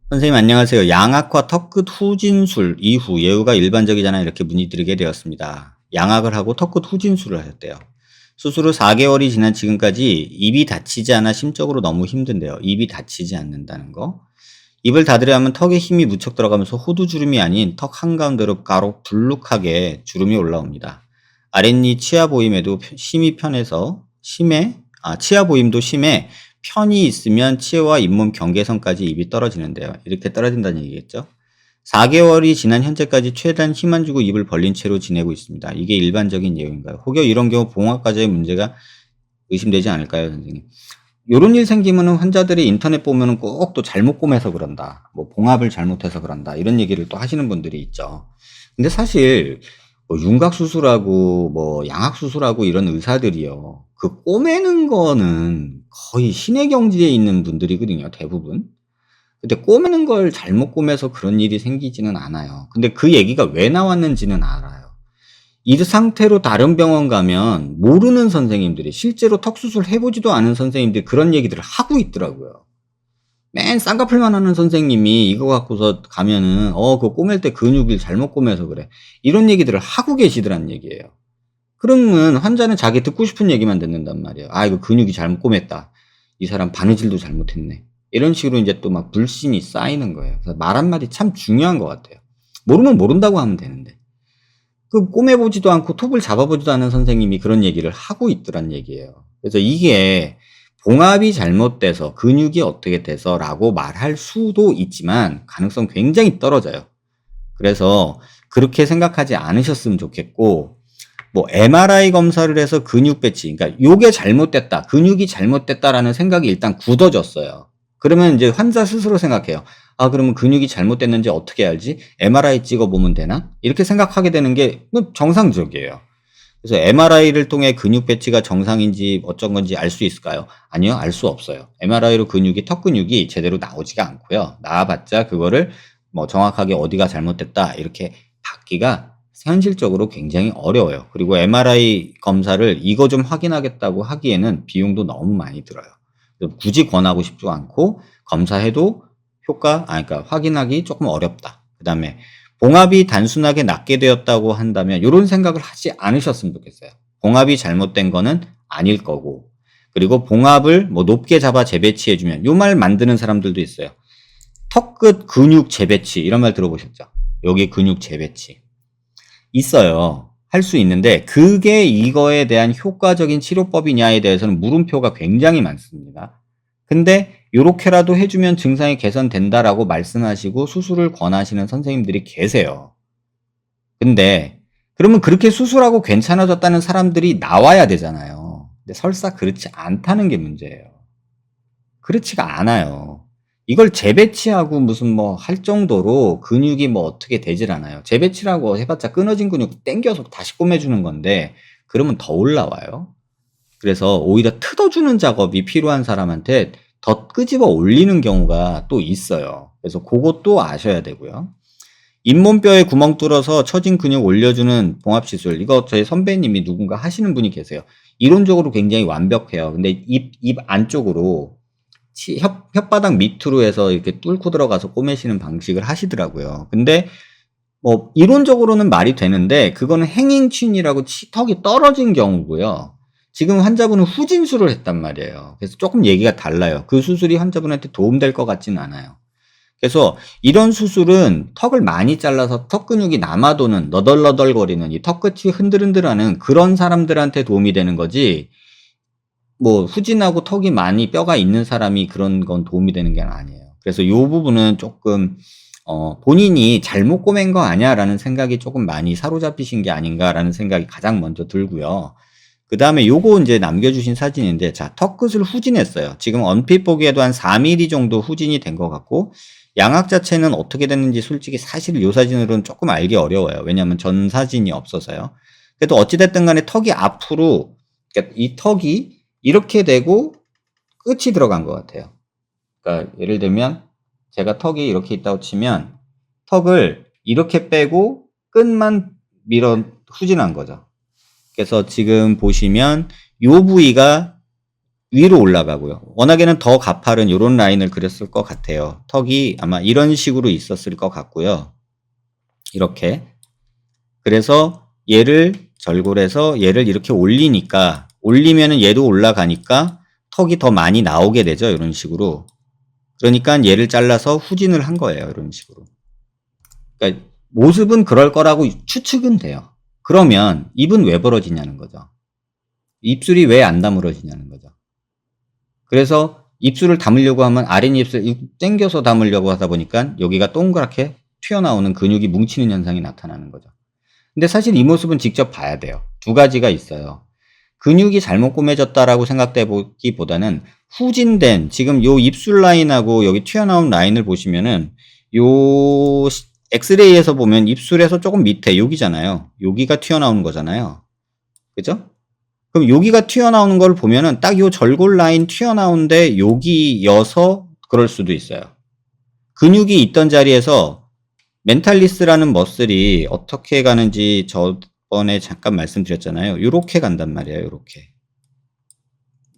선생님 안녕하세요. 양악과 턱끝 후진술 이후 예후가 일반적이잖아요. 이렇게 문의드리게 되었습니다. 양악을 하고 턱끝 후진술을 하셨대요. 수술 후 4개월이 지난 지금까지 입이 닫히지 않아 심적으로 너무 힘든데요. 입이 닫히지 않는다는 거. 입을 닫으려 하면 턱에 힘이 무척 들어가면서 호두주름이 아닌 턱 한가운데로 가로 불룩하게 주름이 올라옵니다. 아랫니 치아 보임에도 심이 편해서 치아 보임도 심해 편이 있으면 치아와 잇몸 경계선까지 입이 떨어지는데요. 이렇게 떨어진다는 얘기겠죠. 4개월이 지난 현재까지 최대한 힘 안 주고 입을 벌린 채로 지내고 있습니다. 이게 일반적인 예후인가요? 혹여 이런 경우 봉합과정의 문제가 의심되지 않을까요, 선생님? 요런 일 생기면은 환자들이 인터넷 보면은 꼭 또 잘못 꼬매서 그런다. 뭐 봉합을 잘못해서 그런다. 이런 얘기를 또 하시는 분들이 있죠. 근데 사실 뭐 윤곽 수술하고 뭐 양악 수술하고 이런 의사들이요. 그 꼬매는 거는 거의 신의 경지에 있는 분들이거든요, 대부분. 근데 꼬매는 걸 잘못 꼬매서 그런 일이 생기지는 않아요. 근데 그 얘기가 왜 나왔는지는 알아요. 이 상태로 다른 병원 가면 모르는 선생님들이 실제로 턱수술 해보지도 않은 선생님들이 그런 얘기들을 하고 있더라고요. 맨 쌍꺼풀만 하는 선생님이 이거 갖고서 가면은 그거 꼬맬 때 근육을 잘못 꼬매서 그래. 이런 얘기들을 하고 계시더란 얘기예요. 그러면 환자는 자기 듣고 싶은 얘기만 듣는단 말이에요. 아, 이거 근육이 잘못 꼬맸다. 이 사람 바느질도 잘못했네. 이런 식으로 이제 또 막 불신이 쌓이는 거예요. 그래서 말 한마디 참 중요한 것 같아요. 모르면 모른다고 하면 되는데. 그 꼬매보지도 않고 톱을 잡아보지도 않은 선생님이 그런 얘기를 하고 있더란 얘기예요. 그래서 이게 봉합이 잘못돼서 근육이 어떻게 돼서라고 말할 수도 있지만 가능성 굉장히 떨어져요. 그래서 그렇게 생각하지 않으셨으면 좋겠고, 뭐 MRI 검사를 해서 근육 배치, 그러니까 요게 잘못됐다, 근육이 잘못됐다라는 생각이 일단 굳어졌어요. 그러면 이제 환자 스스로 생각해요. 아, 그러면 근육이 잘못됐는지 어떻게 알지? MRI 찍어보면 되나? 이렇게 생각하게 되는 게 정상적이에요. 그래서 MRI를 통해 근육 배치가 정상인지 어쩐 건지 알 수 있을까요? 아니요, 알 수 없어요. MRI로 턱 근육이 제대로 나오지가 않고요. 나와봤자 그거를 뭐 정확하게 어디가 잘못됐다 이렇게 받기가 현실적으로 굉장히 어려워요. 그리고 MRI 검사를 이거 좀 확인하겠다고 하기에는 비용도 너무 많이 들어요. 굳이 권하고 싶지 않고 검사해도 그러니까 확인하기 조금 어렵다. 그 다음에 봉합이 단순하게 낫게 되었다고 한다면 이런 생각을 하지 않으셨으면 좋겠어요. 봉합이 잘못된 거는 아닐 거고, 그리고 봉합을 뭐 높게 잡아 재배치해주면, 요 말 만드는 사람들도 있어요. 턱끝 근육 재배치 이런 말 들어보셨죠? 여기 근육 재배치 있어요. 할 수 있는데 그게 이거에 대한 효과적인 치료법이냐에 대해서는 물음표가 굉장히 많습니다. 근데 요렇게라도 해주면 증상이 개선된다라고 말씀하시고 수술을 권하시는 선생님들이 계세요. 근데 그러면 그렇게 수술하고 괜찮아졌다는 사람들이 나와야 되잖아요. 근데 설사 그렇지 않다는 게 문제예요. 그렇지가 않아요. 이걸 재배치하고 무슨 뭐 할 정도로 근육이 뭐 어떻게 되질 않아요. 재배치라고 해봤자 끊어진 근육 땡겨서 다시 꼬매주는 건데 그러면 더 올라와요. 그래서 오히려 틀어주는 작업이 필요한 사람한테 더 끄집어 올리는 경우가 또 있어요. 그래서 그것도 아셔야 되고요. 잇몸뼈에 구멍 뚫어서 처진 근육 올려주는 봉합시술. 이거 저희 선배님이 누군가 하시는 분이 계세요. 이론적으로 굉장히 완벽해요. 근데 입 안쪽으로 혓바닥 밑으로 해서 이렇게 뚫고 들어가서 꼬매시는 방식을 하시더라고요. 근데 뭐 이론적으로는 말이 되는데 그거는 행잉춘이라고 턱이 떨어진 경우고요. 지금 환자분은 후진술을 했단 말이에요. 그래서 조금 얘기가 달라요. 그 수술이 환자분한테 도움될 것 같지는 않아요. 그래서 이런 수술은 턱을 많이 잘라서 턱 근육이 남아도는 너덜너덜거리는 이 턱끝이 흔들흔들하는 그런 사람들한테 도움이 되는 거지, 뭐 후진하고 턱이 많이 뼈가 있는 사람이 그런 건 도움이 되는 게 아니에요. 그래서 이 부분은 조금 본인이 잘못 꼬맨 거 아니야라는 생각이 조금 많이 사로잡히신 게 아닌가라는 생각이 가장 먼저 들고요. 그 다음에 요거 이제 남겨주신 사진인데, 자, 턱끝을 후진했어요. 지금 언핏 보기에도 한 4mm 정도 후진이 된 것 같고, 양악 자체는 어떻게 됐는지 솔직히 사실 요 사진으로는 조금 알기 어려워요. 왜냐하면 전 사진이 없어서요. 그래도 어찌됐든 간에 턱이 앞으로, 그러니까 이 턱이 이렇게 되고 끝이 들어간 것 같아요. 그러니까 예를 들면 제가 턱이 이렇게 있다고 치면 턱을 이렇게 빼고 끝만 후진한 거죠. 그래서 지금 보시면 요 부위가 위로 올라가고요. 워낙에는 더 가파른 이런 라인을 그렸을 것 같아요. 턱이 아마 이런 식으로 있었을 것 같고요. 이렇게. 그래서 얘를 절골해서 얘를 이렇게 올리니까, 올리면은 얘도 올라가니까 턱이 더 많이 나오게 되죠. 이런 식으로. 그러니까 얘를 잘라서 후진을 한 거예요. 이런 식으로. 그러니까 모습은 그럴 거라고 추측은 돼요. 그러면 입은 왜 벌어지냐는 거죠. 입술이 왜 안 다물어지냐는 거죠. 그래서 입술을 담으려고 하면 아랫입술 당겨서 담으려고 하다 보니까 여기가 동그랗게 튀어나오는 근육이 뭉치는 현상이 나타나는 거죠. 근데 사실 이 모습은 직접 봐야 돼요. 두 가지가 있어요. 근육이 잘못 꾸며졌다라고 생각해 보기보다는 후진된 지금 요 입술 라인하고 여기 튀어나온 라인을 보시면은 요 엑스레이에서 보면 입술에서 조금 밑에 여기잖아요. 여기가 튀어나오는 거잖아요. 그죠? 그럼 여기가 튀어나오는 걸 보면은 딱 요 절골 라인 튀어나오는데 여기여서 그럴 수도 있어요. 근육이 있던 자리에서 멘탈리스라는 머슬이 어떻게 가는지 저번에 잠깐 말씀드렸잖아요. 요렇게 간단 말이에요. 요렇게.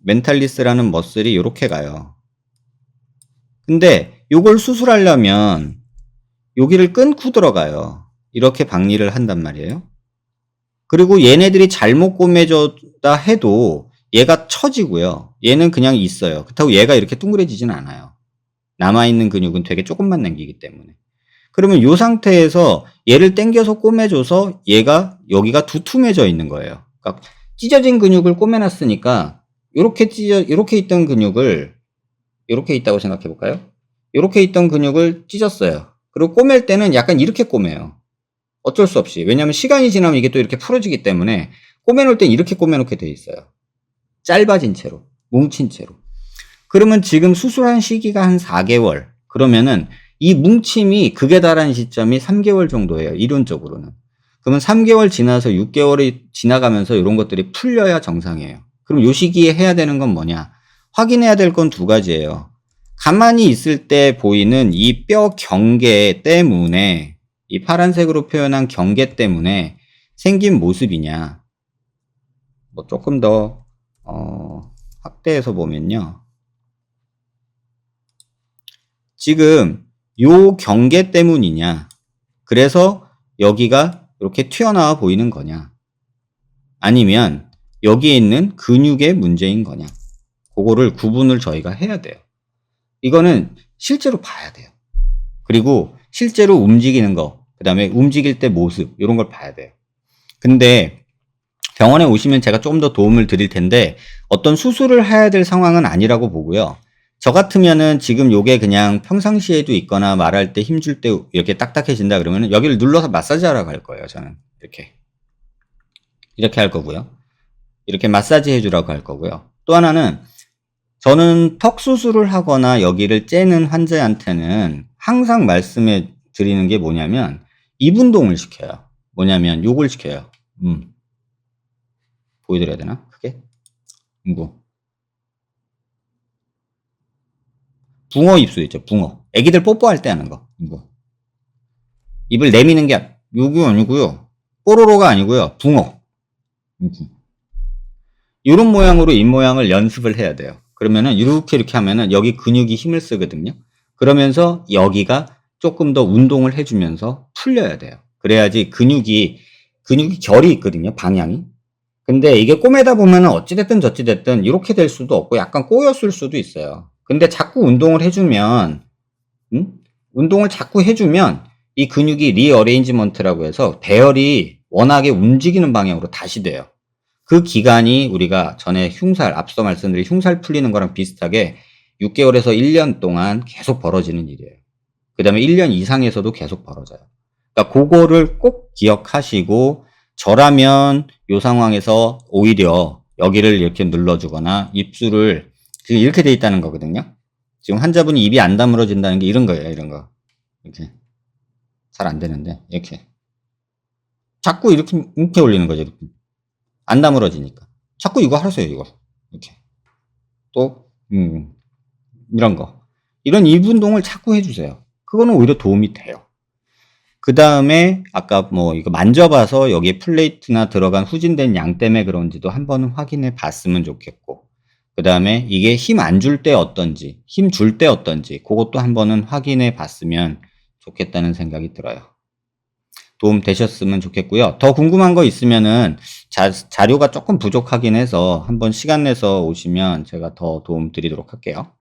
멘탈리스라는 머슬이 요렇게 가요. 근데 요걸 수술하려면 여기를 끊고 들어가요. 이렇게 박리를 한단 말이에요. 그리고 얘네들이 잘못 꼬매졌다 해도 얘가 처지고요. 얘는 그냥 있어요. 그렇다고 얘가 이렇게 둥그레지진 않아요. 남아있는 근육은 되게 조금만 남기기 때문에. 그러면 이 상태에서 얘를 당겨서 꼬매줘서 얘가 여기가 두툼해져 있는 거예요. 그러니까 찢어진 근육을 꼬매놨으니까 이렇게 있던 근육을 이렇게 있다고 생각해 볼까요? 이렇게 있던 근육을 찢었어요. 그리고 꼬맬 때는 약간 이렇게 꼬매요. 어쩔 수 없이. 왜냐하면 시간이 지나면 이게 또 이렇게 풀어지기 때문에 꼬매놓을 땐 이렇게 꼬매놓게 돼 있어요. 짧아진 채로, 뭉친 채로. 그러면 지금 수술한 시기가 한 4개월. 그러면은 이 뭉침이 극에 달한 시점이 3개월 정도예요. 이론적으로는. 그러면 3개월 지나서 6개월이 지나가면서 이런 것들이 풀려야 정상이에요. 그럼 이 시기에 해야 되는 건 뭐냐? 확인해야 될 건 두 가지예요. 가만히 있을 때 보이는 이 뼈 경계 때문에, 이 파란색으로 표현한 경계 때문에 생긴 모습이냐. 뭐 조금 더 확대해서 보면요. 지금 요 경계 때문이냐. 그래서 여기가 이렇게 튀어나와 보이는 거냐. 아니면 여기에 있는 근육의 문제인 거냐. 그거를 구분을 저희가 해야 돼요. 이거는 실제로 봐야 돼요. 그리고 실제로 움직이는 거, 그 다음에 움직일 때 모습, 이런 걸 봐야 돼요. 근데 병원에 오시면 제가 조금 더 도움을 드릴 텐데 어떤 수술을 해야 될 상황은 아니라고 보고요. 저 같으면은 지금 요게 그냥 평상시에도 있거나 말할 때 힘줄 때 이렇게 딱딱해진다 그러면은 여기를 눌러서 마사지 하러 갈 거예요. 저는 이렇게 할 거고요. 이렇게 마사지 해주라고 할 거고요. 또 하나는 저는 턱 수술을 하거나 여기를 째는 환자한테는 항상 말씀해 드리는 게 뭐냐면 입 운동을 시켜요. 뭐냐면 요걸 시켜요. 보여드려야 되나? 크게? 이거. 붕어 입술 있죠. 붕어. 애기들 뽀뽀할 때 하는 거. 이거. 입을 내미는 게 요거 아니고요. 뽀로로가 아니고요. 붕어. 이런 모양으로 입 모양을 연습을 해야 돼요. 그러면은 이렇게 하면은 여기 근육이 힘을 쓰거든요. 그러면서 여기가 조금 더 운동을 해주면서 풀려야 돼요. 그래야지 근육이 결이 있거든요. 방향이. 근데 이게 꼬매다 보면은 어찌됐든 저찌됐든 이렇게 될 수도 없고 약간 꼬였을 수도 있어요. 근데 자꾸 운동을 해주면, 운동을 자꾸 해주면 이 근육이 리어레인지먼트라고 해서 배열이 워낙에 움직이는 방향으로 다시 돼요. 그 기간이 우리가 전에 앞서 말씀드린 흉살 풀리는 거랑 비슷하게 6개월에서 1년 동안 계속 벌어지는 일이에요. 그 다음에 1년 이상에서도 계속 벌어져요. 그러니까 그거를 꼭 기억하시고, 저라면 이 상황에서 오히려 여기를 이렇게 눌러주거나 입술을 지금 이렇게 돼 있다는 거거든요. 지금 환자분이 입이 안 다물어진다는 게 이런 거예요. 이런 거. 이렇게. 잘 안 되는데 이렇게. 자꾸 이렇게 올리는 거죠. 이렇게. 안 다물어지니까. 자꾸 이거 하세요. 이거. 이렇게. 또 이런 거. 이런 입 운동을 자꾸 해주세요. 그거는 오히려 도움이 돼요. 그 다음에 아까 뭐 이거 만져봐서 여기에 플레이트나 들어간 후진된 양 때문에 그런지도 한번 확인해 봤으면 좋겠고, 그다음에 이게 힘 안 줄 때 어떤지, 힘 줄 때 어떤지 그것도 한번은 확인해 봤으면 좋겠다는 생각이 들어요. 도움 되셨으면 좋겠고요. 더 궁금한 거 있으면은 자료가 조금 부족하긴 해서 한번 시간 내서 오시면 제가 더 도움 드리도록 할게요.